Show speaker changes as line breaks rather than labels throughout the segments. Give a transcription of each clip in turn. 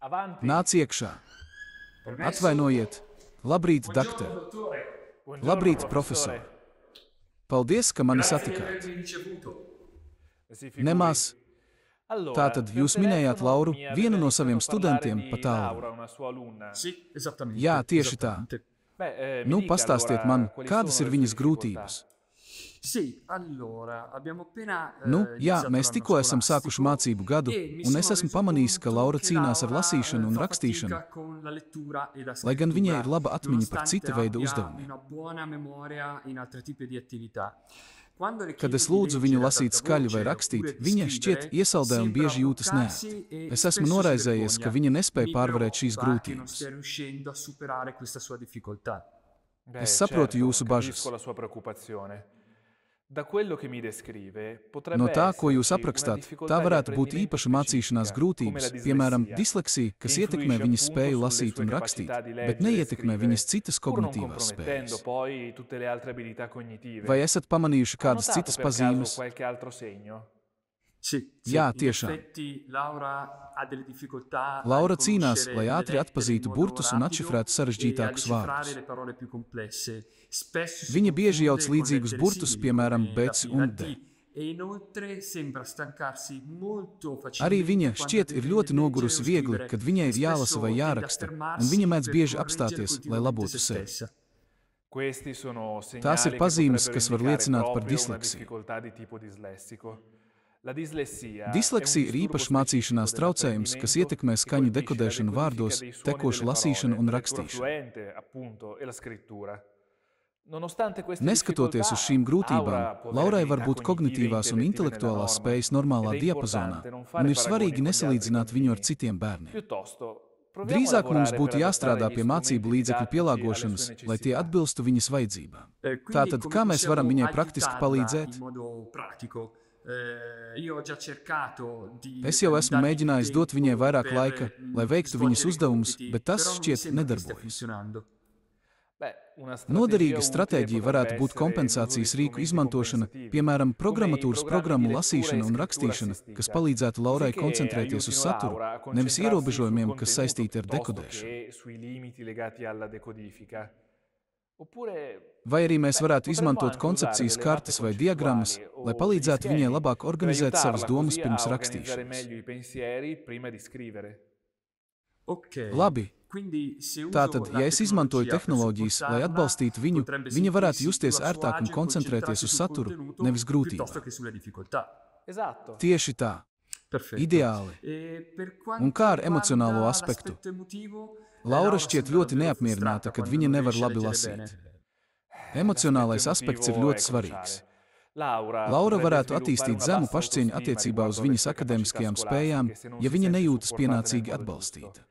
Nāc iekšā. Atvainojiet. Labrīt, doktor. Labrīt, profesor. Paldies, ka mani satikāt. Nemaz. Tātad jūs minējāt Lauru, vienu no saviem studentiem, pa tālu. Jā, tieši tā. Nu, pastāstiet man, kādas ir viņas grūtības? Nu, jā, mēs tikko esam sākuši mācību gadu, un es esmu pamanījis, ka Laura cīnās ar lasīšanu un rakstīšanu, lai gan viņai ir laba atmiņa par cita veida uzdevumiem. Kad es lūdzu viņu lasīt skaļi vai rakstīt, viņa šķiet iesaldē un bieži jūtas neērti. Es esmu noraizējies, ka viņa nespēja pārvarēt šīs grūtības. Es saprotu jūsu bažas. No tā, ko jūs aprakstāt, tā varētu būt īpaša mācīšanās grūtības, piemēram, disleksija, kas ietekmē viņas spēju lasīt un rakstīt, bet neietekmē viņas citas kognitīvās spējas. Vai esat pamanījuši kādas citas pazīmes? Jā, tiešām. Laura cīnās, lai ātri atpazītu burtus un atšifrētu sarežģītākus vārdus. Viņa bieži jauc līdzīgus burtus, piemēram, bec un de. Arī viņa šķiet ir ļoti nogurusi viegli, kad viņai ir jālasa vai jāraksta, un viņa mēdz bieži apstāties, lai labotu sevi. Tās ir pazīmes, kas var liecināt par disleksiju. Disleksija ir īpašs mācīšanās traucējums, kas ietekmē skaņu dekodēšanu vārdos, tekošu lasīšanu un rakstīšanu. Neskatoties uz šīm grūtībām, Laurai var būt kognitīvās un intelektuālās spējas normālā diapazonā, un ir svarīgi nesalīdzināt viņu ar citiem bērniem. Drīzāk mums būtu jāstrādā pie mācību līdzekļu pielāgošanas, lai tie atbilstu viņas vajadzībām. Tātad, kā mēs varam viņai praktiski palīdzēt? Es jau esmu mēģinājis dot viņai vairāk laika, lai veiktu viņas uzdevumus, bet tas šķiet nedarbojas. Noderīga stratēģija varētu būt kompensācijas rīku izmantošana, piemēram, programmatūras programmu lasīšana un rakstīšana, kas palīdzētu Laurai koncentrēties uz saturu, nevis ierobežojumiem, kas saistīti ar dekodēšanu. Vai arī mēs varētu izmantot koncepcijas kartes vai diagrammas, lai palīdzētu viņai labāk organizēt savas domas pirms rakstīšanas. Labi. Tātad, ja es izmantoju tehnoloģijas, lai atbalstītu viņu, viņa varētu justies ērtāk un koncentrēties uz saturu, nevis grūtībām. Tieši tā. Ideāli. Un kā ar emocionālo aspektu? Laura šķiet ļoti neapmierināta, kad viņa nevar labi lasīt. Emocionālais aspekts ir ļoti svarīgs. Laura varētu attīstīt zemu pašcieņu attiecībā uz viņas akadēmiskajām spējām, ja viņa nejūtas pienācīgi atbalstīta.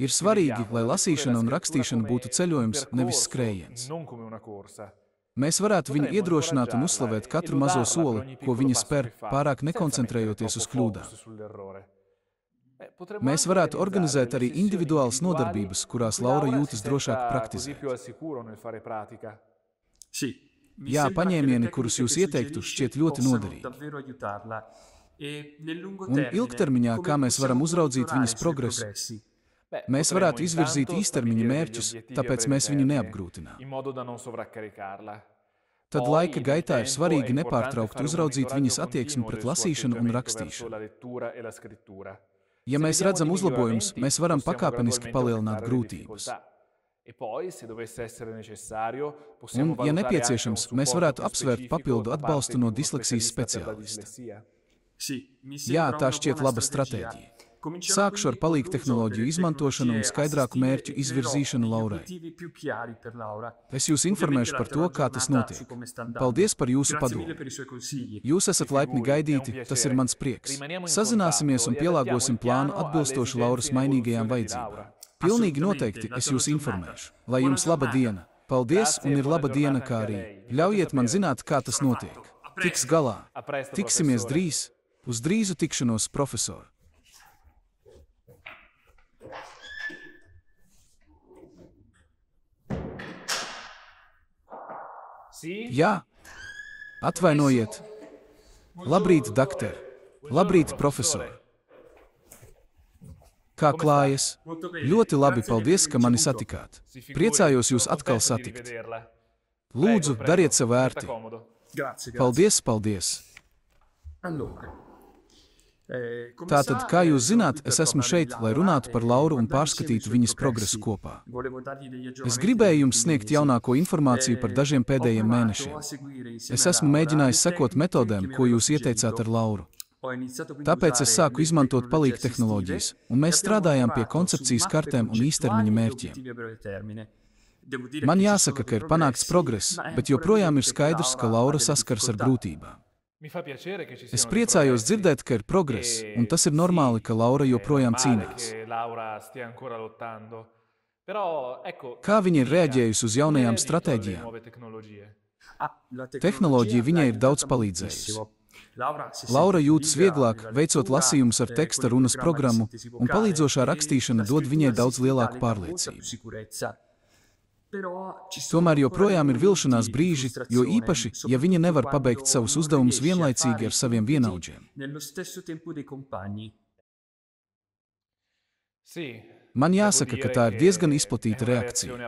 Ir svarīgi, lai lasīšana un rakstīšana būtu ceļojums, nevis skrējiens. Mēs varētu viņu iedrošināt un uzslavēt katru mazo soli, ko viņa spēr, pārāk nekoncentrējoties uz kļūdām. Mēs varētu organizēt arī individuālas nodarbības, kurās Laura jūtas drošāk praktizēt. Jā, paņēmieni, kurus jūs ieteiktu, šķiet ļoti noderīgi. Un ilgtermiņā, kā mēs varam uzraudzīt viņas progresu? Mēs varētu izvirzīt īstermiņa mērķus, tāpēc mēs viņu neapgrūtinām. Tad laika gaitā ir svarīgi nepārtraukt uzraudzīt viņas attieksmi pret lasīšanu un rakstīšanu. Ja mēs redzam uzlabojumus, mēs varam pakāpeniski palielināt grūtības. Un, ja nepieciešams, mēs varētu apsvērt papildu atbalstu no disleksijas speciālista. Jā, tā šķiet laba stratēģija. Sākšu ar palīgu tehnoloģiju izmantošanu un skaidrāku mērķu izvirzīšanu Laurai. Es jūs informēšu par to, kā tas notiek. Paldies par jūsu padomu. Jūs esat laipni gaidīti, tas ir mans prieks. Sazināsimies un pielāgosim plānu atbilstoši Lauras mainīgajām vajadzībām. Pilnīgi noteikti es jūs informēšu. Lai jums laba diena. Paldies un ir laba diena, kā arī. Ļaujiet man zināt, kā tas notiek. Tiks galā. Tiksimies drīz. Uz drīzu tikšanos, profesor. Jā, atvainojiet. Labrīt, doktor. Labrīt, profesor. Kā klājas? Ļoti labi, paldies, ka mani satikāt. Priecājos jūs atkal satikt. Lūdzu, dariet sev ērti. Paldies, paldies. Tātad, kā jūs zināt, es esmu šeit, lai runātu par Lauru un pārskatītu viņas progresu kopā. Es gribēju jums sniegt jaunāko informāciju par dažiem pēdējiem mēnešiem. Es esmu mēģinājis sekot metodēm, ko jūs ieteicāt ar Lauru. Tāpēc es sāku izmantot palīgu tehnoloģijas, un mēs strādājām pie koncepcijas kartēm un īstermiņa mērķiem. Man jāsaka, ka ir panākts progress, bet joprojām ir skaidrs, ka Laura saskars ar grūtībām. Es priecājos dzirdēt, ka ir progress, un tas ir normāli, ka Laura joprojām cīnās. Kā viņa ir reaģējusi uz jaunajām stratēģijām? Tehnoloģija viņai ir daudz palīdzējusi. Laura jūtas vieglāk, veicot lasījumus ar teksta runas programmu, un palīdzošā rakstīšana dod viņai daudz lielāku pārliecību. Tomēr joprojām ir vilšanās brīži, jo īpaši, ja viņa nevar pabeigt savus uzdevumus vienlaicīgi ar saviem vienaudžiem. Man jāsaka, ka tā ir diezgan izplatīta reakcija.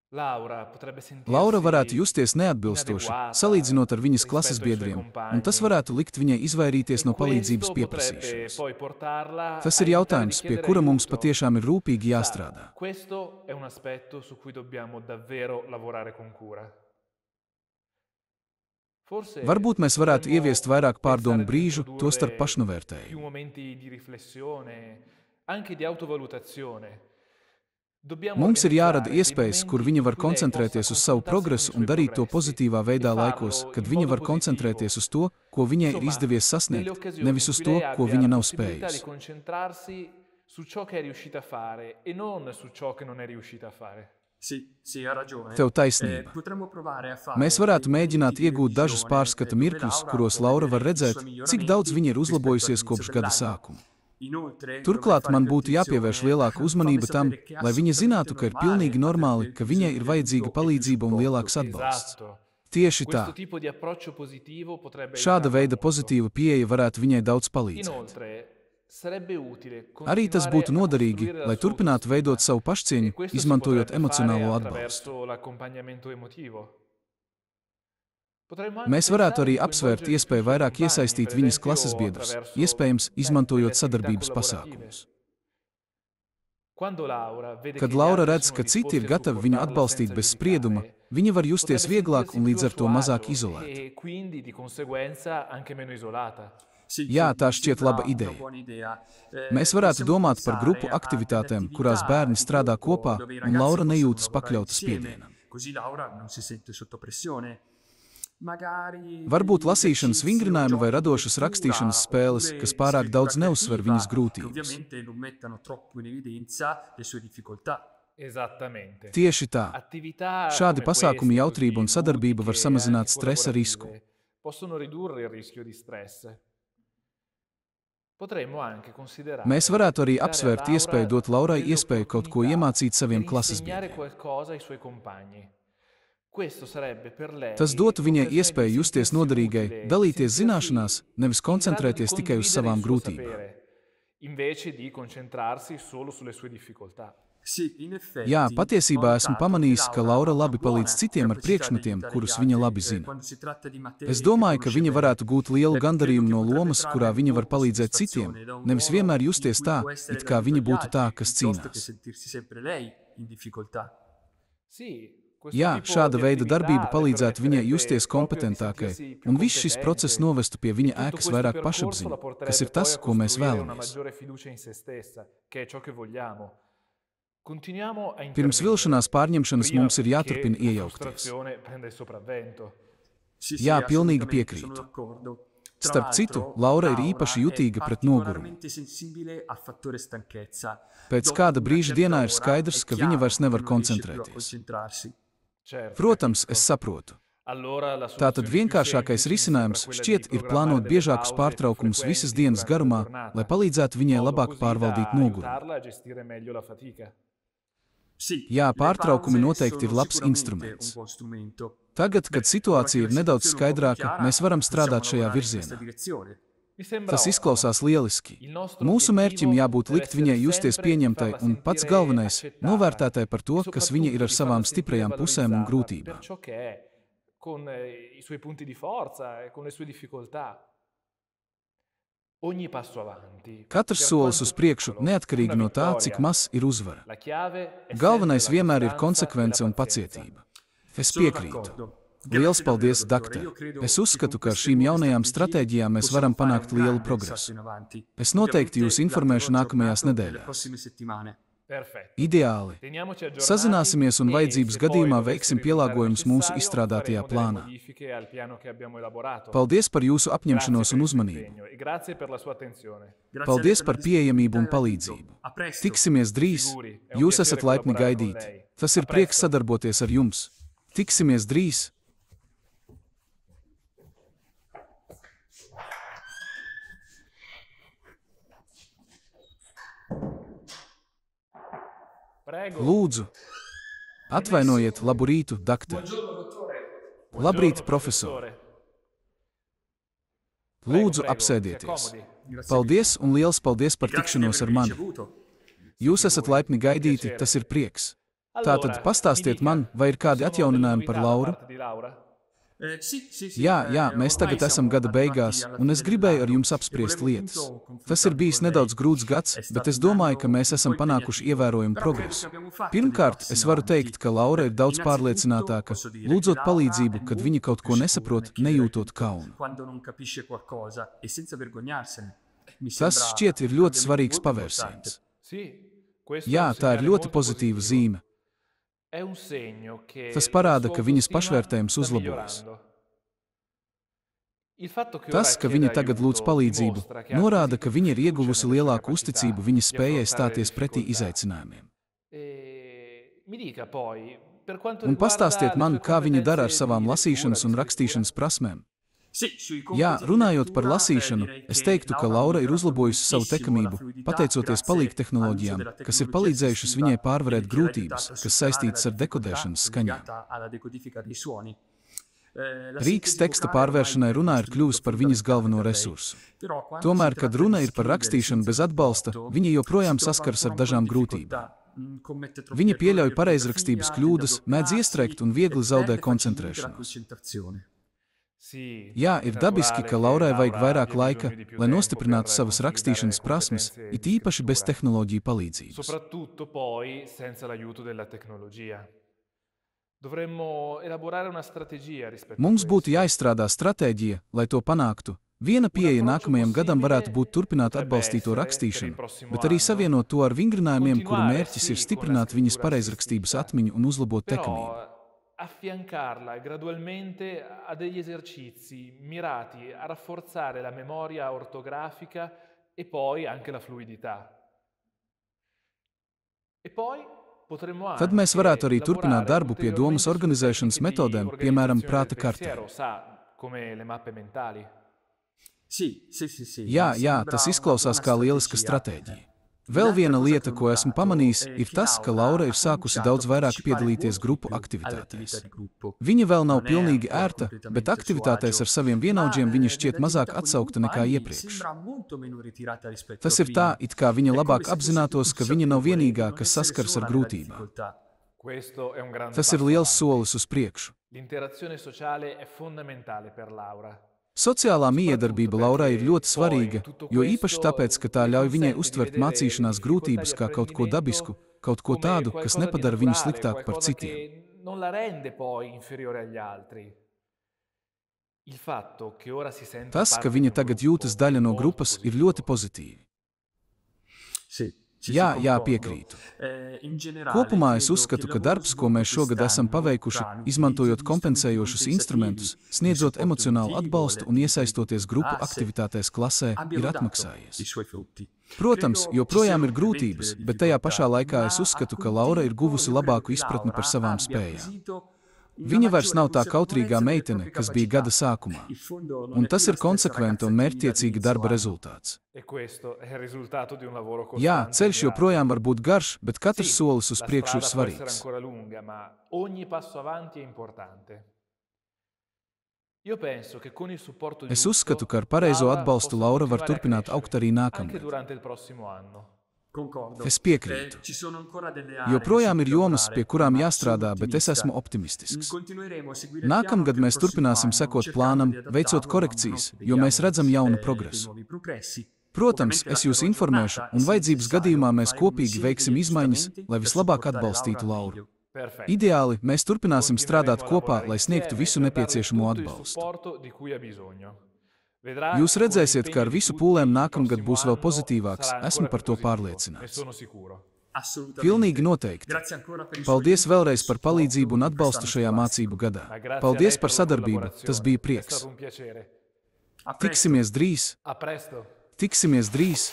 Laura varētu justies neatbilstoši, salīdzinot ar viņas klases biedriem, un tas varētu likt viņai izvairīties no palīdzības pieprasīšanas. Tas ir jautājums, pie kura mums patiešām ir rūpīgi jāstrādā. Varbūt mēs varētu ieviest vairāk pārdomu brīžu, tostarp pašnovērtējumu. Mums ir jārada iespējas, kur viņa var koncentrēties uz savu progresu un darīt to pozitīvā veidā laikos, kad viņa var koncentrēties uz to, ko viņai ir izdevies sasniegt, nevis uz to, ko viņa nav spējusi. Tev taisnība. Mēs varētu mēģināt iegūt dažus pārskata mirkļus, kuros Laura var redzēt, cik daudz viņa ir uzlabojusies kopš gada sākuma. Turklāt man būtu jāpievērš lielāka uzmanība tam, lai viņa zinātu, ka ir pilnīgi normāli, ka viņai ir vajadzīga palīdzība un lielāks atbalsts. Tieši tā. Šāda veida pozitīva pieeja varētu viņai daudz palīdzēt. Arī tas būtu noderīgi, lai turpinātu veidot savu pašcieņu, izmantojot emocionālo atbalstu. Mēs varētu arī apsvērt iespēju vairāk iesaistīt viņas klases biedrus, iespējams, izmantojot sadarbības pasākumus. Kad Laura redz, ka citi ir gatavi viņu atbalstīt bez sprieduma, viņa var justies vieglāk un līdz ar to mazāk izolēta. Jā, tā šķiet laba ideja. Mēs varētu domāt par grupu aktivitātēm, kurās bērni strādā kopā un Laura nejūtas pakļauta spiedienam. Varbūt lasīšanas vingrinājumi vai radošas rakstīšanas spēles, kas pārāk daudz neuzsver viņas grūtības. Tieši tā. Šādi pasākumi, jautrība un sadarbība var samazināt stresa risku. Mēs varētu arī apsvērt iespēju dot Laurai iespēju kaut ko iemācīt saviem klases biedriem. Tas dotu viņai iespēju justies noderīgai, dalīties zināšanās, nevis koncentrēties tikai uz savām grūtībām. Jā, patiesībā esmu pamanījis, ka Laura labi palīdz citiem ar priekšmetiem, kurus viņa labi zina. Es domāju, ka viņa varētu gūt lielu gandarījumu no lomas, kurā viņa var palīdzēt citiem, nevis vienmēr justies tā, it kā viņa būtu tā, kas cīnās. Jā, šāda veida darbība palīdzētu viņai justies kompetentākai, un viss šis process novestu pie viņa ēkas vairāk pašapziņa, kas ir tas, ko mēs vēlamies. Pirms vilšanās pārņemšanas mums ir jāturpina iejaukties. Jā, pilnīgi piekrītu. Starp citu, Laura ir īpaši jutīga pret nogurumu. Pēc kāda brīža dienā ir skaidrs, ka viņa vairs nevar koncentrēties. Protams, es saprotu. Tātad vienkāršākais risinājums šķiet ir plānot biežākus pārtraukumus visas dienas garumā, lai palīdzētu viņai labāk pārvaldīt nogurumu. Jā, pārtraukumi noteikti ir labs instruments. Tagad, kad situācija ir nedaudz skaidrāka, mēs varam strādāt šajā virzienā. Tas izklausās lieliski. Mūsu mērķim jābūt likt viņai justies pieņemtai un pats galvenais - novērtētai par to, kas viņa ir ar savām stiprajām pusēm un grūtībām.
Con I suoi punti di forza e con le sue difficoltà. Ogni passo avanti.
Katrs solis uz priekšu, neatkarīgi no tā, cik mazs ir uzvara. Galvenais vienmēr ir konsekvence un pacietība. Es piekrītu. Liels paldies, doktor! Es uzskatu, ka ar šīm jaunajām stratēģijām mēs varam panākt lielu progresu. Es noteikti jūs informēšu nākamajās nedēļās. Ideāli. Sazināsimies un vajadzības gadījumā veiksim pielāgojumus mūsu izstrādātajā plānā. Paldies par jūsu apņemšanos un uzmanību. Paldies par pieejamību un palīdzību. Tiksimies drīz. Jūs esat laipni gaidīti. Tas ir prieks sadarboties ar jums. Tiksimies drīz. Lūdzu, atvainojiet, labu rītu, doktor. Labrīt, profesor. Lūdzu, apsēdieties. Paldies un liels paldies par tikšanos ar mani. Jūs esat laipni gaidīti, tas ir prieks. Tātad pastāstiet man, vai ir kādi atjauninājumi par Lauru? Jā, mēs tagad esam gada beigās, un es gribēju ar jums apspriest lietas. Tas ir bijis nedaudz grūts gads, bet es domāju, ka mēs esam panākuši ievērojumu progresu. Pirmkārt, es varu teikt, ka Laura ir daudz pārliecinātāka, lūdzot palīdzību, kad viņa kaut ko nesaprot, nejūtot kaunu. Tas šķiet ir ļoti svarīgs pavērsiens. Jā, tā ir ļoti pozitīva zīme. Tas parāda, ka viņas pašvērtējums uzlabojas. Tas, ka viņa tagad lūdz palīdzību, norāda, ka viņa ir ieguvusi lielāku uzticību viņas spējai stāties pretī izaicinājumiem. Un pastāstiet man, kā viņa dara ar savām lasīšanas un rakstīšanas prasmēm. Jā, runājot par lasīšanu, es teiktu, ka Laura ir uzlabojusi savu tekamību, pateicoties palīgtehnoloģijām, kas ir palīdzējušas viņai pārvarēt grūtības, kas saistītas ar dekodēšanas skaņām. Rīks teksta pārvēršanai runā ir kļuvis par viņas galveno resursu. Tomēr, kad runa ir par rakstīšanu bez atbalsta, viņa joprojām saskaras ar dažām grūtībām. Viņa pieļauj pareizrakstības kļūdas, mēdz iestrēgt un viegli zaudē koncentrēšanos. Jā, ir dabiski, ka Laurai vajag vairāk laika, lai nostiprinātu savas rakstīšanas prasmes, it īpaši bez tehnoloģiju palīdzības. Mums būtu jāizstrādā stratēģija, lai to panāktu. Viena pieeja nākamajam gadam varētu būt turpināt atbalstīto rakstīšanu, bet arī savienot to ar vingrinājumiem, kuru mērķis ir stiprināt viņas pareizrakstības atmiņu un uzlabot tekamību.
Affiancarla gradualmente a degli esercizi mirati a rafforzare la memoria ortografica e poi anche la fluidità.
Tad mēs varētu arī turpināt darbu pie domas organizēšanas metodēm, piemēram, prāta kartē. Jā, tas izklausās kā lieliska stratēģija. Vēl viena lieta, ko esmu pamanījis, ir tas, ka Laura ir sākusi daudz vairāk piedalīties grupu aktivitātēs. Viņa vēl nav pilnīgi ērta, bet aktivitātēs ar saviem vienaudžiem viņa šķiet mazāk atsaukta nekā iepriekš. Tas ir tā, it kā viņa labāk apzinātos, ka viņa nav vienīgā, kas saskars ar grūtībām. Tas ir liels solis uz priekšu. Sociālā mijiedarbība Laurai ir ļoti svarīga, jo īpaši tāpēc, ka tā ļauj viņai uztvert mācīšanās grūtības kā kaut ko dabisku, kaut ko tādu, kas nepadara viņu sliktāku par citiem. Tas, ka viņa tagad jūtas daļa no grupas, ir ļoti pozitīvi. Jā, piekrītu. Kopumā es uzskatu, ka darbs, ko mēs šogad esam paveikuši, izmantojot kompensējošus instrumentus, sniedzot emocionālu atbalstu un iesaistoties grupu aktivitātēs klasē, ir atmaksājies. Protams, joprojām ir grūtības, bet tajā pašā laikā es uzskatu, ka Laura ir guvusi labāku izpratni par savām spējām. Viņa vairs nav tā kautrīgā meitene, kas bija gada sākumā. Un tas ir konsekventa un mērķtiecīga darba rezultāts. Jā, ceļš joprojām var būt garš, bet katrs solis uz priekšu ir svarīgs. Es uzskatu, ka ar pareizo atbalstu Laura var turpināt augt arī nākamgad. Es piekrītu. Joprojām ir jomas, pie kurām jāstrādā, bet es esmu optimistisks. Nākamgad mēs turpināsim sekot plānam, veicot korekcijas, jo mēs redzam jaunu progresu. Protams, es jūs informēšu, un vajadzības gadījumā mēs kopīgi veiksim izmaiņas, lai vislabāk atbalstītu Lauru. Ideāli, mēs turpināsim strādāt kopā, lai sniegtu visu nepieciešamo atbalstu. Jūs redzēsiet, ka ar visu pūlēm nākamgad būs vēl pozitīvāks, esmu par to pārliecināts. Pilnīgi noteikti. Paldies vēlreiz par palīdzību un atbalstu šajā mācību gadā. Paldies par sadarbību, tas bija prieks. Tiksimies drīz! Tiksimies drīz!